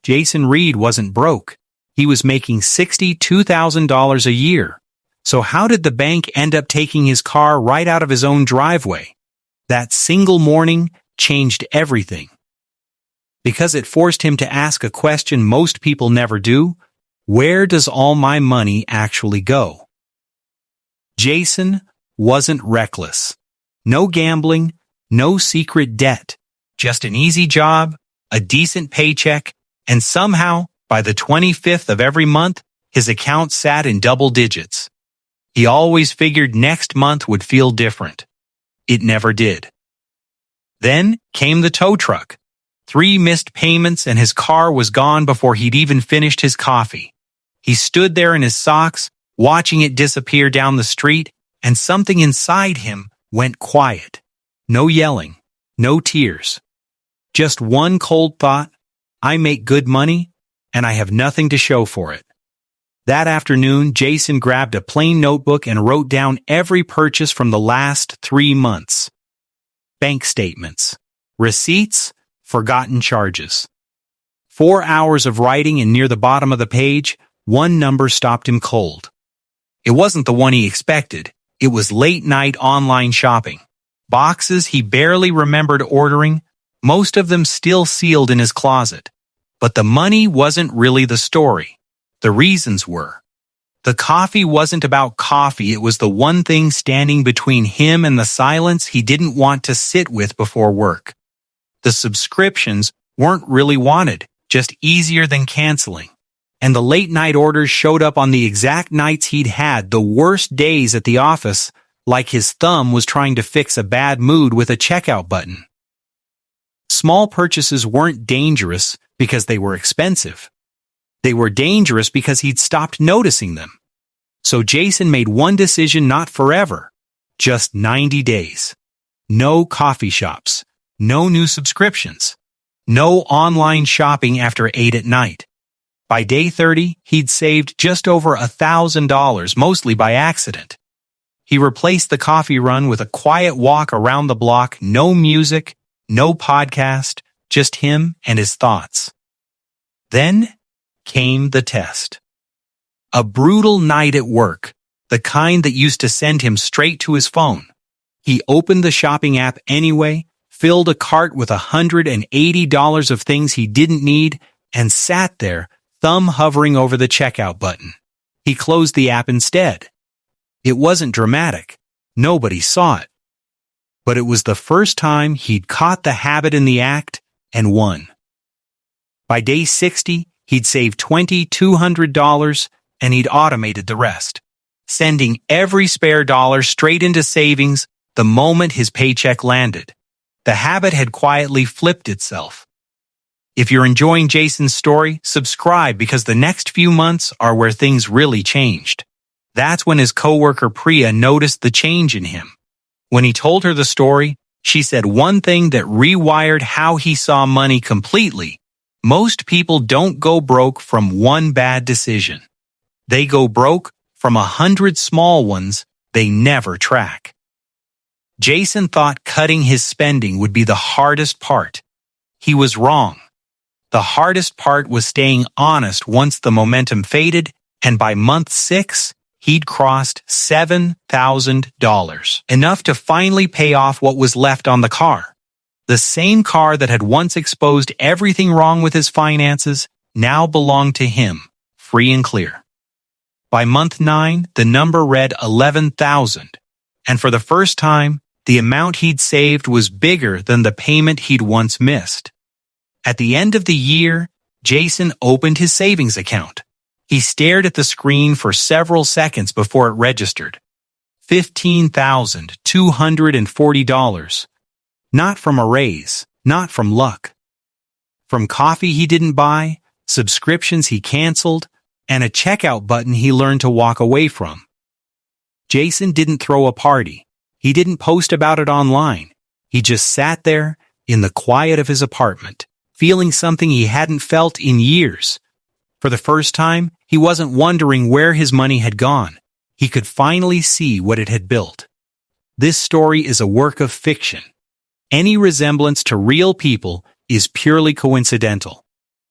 Jason Reed wasn't broke. He was making $62,000 a year. So how did the bank end up taking his car right out of his own driveway? That single morning changed everything. Because it forced him to ask a question most people never do: where does all my money actually go? Jason wasn't reckless. No gambling, no secret debt. Just an easy job, a decent paycheck, and somehow, by the 25th of every month, his account sat in double digits. He always figured next month would feel different. It never did. Then came the tow truck. 3 missed payments and his car was gone before he'd even finished his coffee. He stood there in his socks, watching it disappear down the street, and something inside him went quiet. No yelling, no tears. Just one cold thought: I make good money, and I have nothing to show for it. That afternoon, Jason grabbed a plain notebook and wrote down every purchase from the last 3 months. Bank statements, receipts, forgotten charges. 4 hours of writing, and near the bottom of the page, one number stopped him cold. It wasn't the one he expected. It was late-night online shopping. Boxes he barely remembered ordering, most of them still sealed in his closet. But the money wasn't really the story. The reasons were. The coffee wasn't about coffee. It was the one thing standing between him and the silence he didn't want to sit with before work. The subscriptions weren't really wanted, just easier than canceling. And the late-night orders showed up on the exact nights he'd had the worst days at the office, like his thumb was trying to fix a bad mood with a checkout button. Small purchases weren't dangerous because they were expensive. They were dangerous because he'd stopped noticing them. So Jason made one decision: not forever, just 90 days. No coffee shops, no new subscriptions, no online shopping after 8 at night. By day 30, he'd saved just over $1,000, mostly by accident. He replaced the coffee run with a quiet walk around the block, no music, no podcast, just him and his thoughts. Then came the test. A brutal night at work, the kind that used to send him straight to his phone. He opened the shopping app anyway, filled a cart with $180 of things he didn't need, and sat there, thumb hovering over the checkout button. He closed the app instead. It wasn't dramatic. Nobody saw it. But it was the first time he'd caught the habit in the act and won. By day 60, he'd saved $2,200 and he'd automated the rest, sending every spare dollar straight into savings the moment his paycheck landed. The habit had quietly flipped itself. If you're enjoying Jason's story, subscribe, because the next few months are where things really changed. That's when his coworker Priya noticed the change in him. When he told her the story, she said one thing that rewired how he saw money completely: most people don't go broke from one bad decision. They go broke from 100 small ones they never track. Jason thought cutting his spending would be the hardest part. He was wrong. The hardest part was staying honest once the momentum faded, and by month 6, he'd crossed $7,000, enough to finally pay off what was left on the car. The same car that had once exposed everything wrong with his finances now belonged to him, free and clear. By month 9, the number read 11,000, and for the first time, the amount he'd saved was bigger than the payment he'd once missed. At the end of the year, Jason opened his savings account. He stared at the screen for several seconds before it registered. $15,240. Not from a raise, not from luck. From coffee he didn't buy, subscriptions he canceled, and a checkout button he learned to walk away from. Jason didn't throw a party. He didn't post about it online. He just sat there in the quiet of his apartment, feeling something he hadn't felt in years. For the first time, he wasn't wondering where his money had gone. He could finally see what it had built. This story is a work of fiction. Any resemblance to real people is purely coincidental.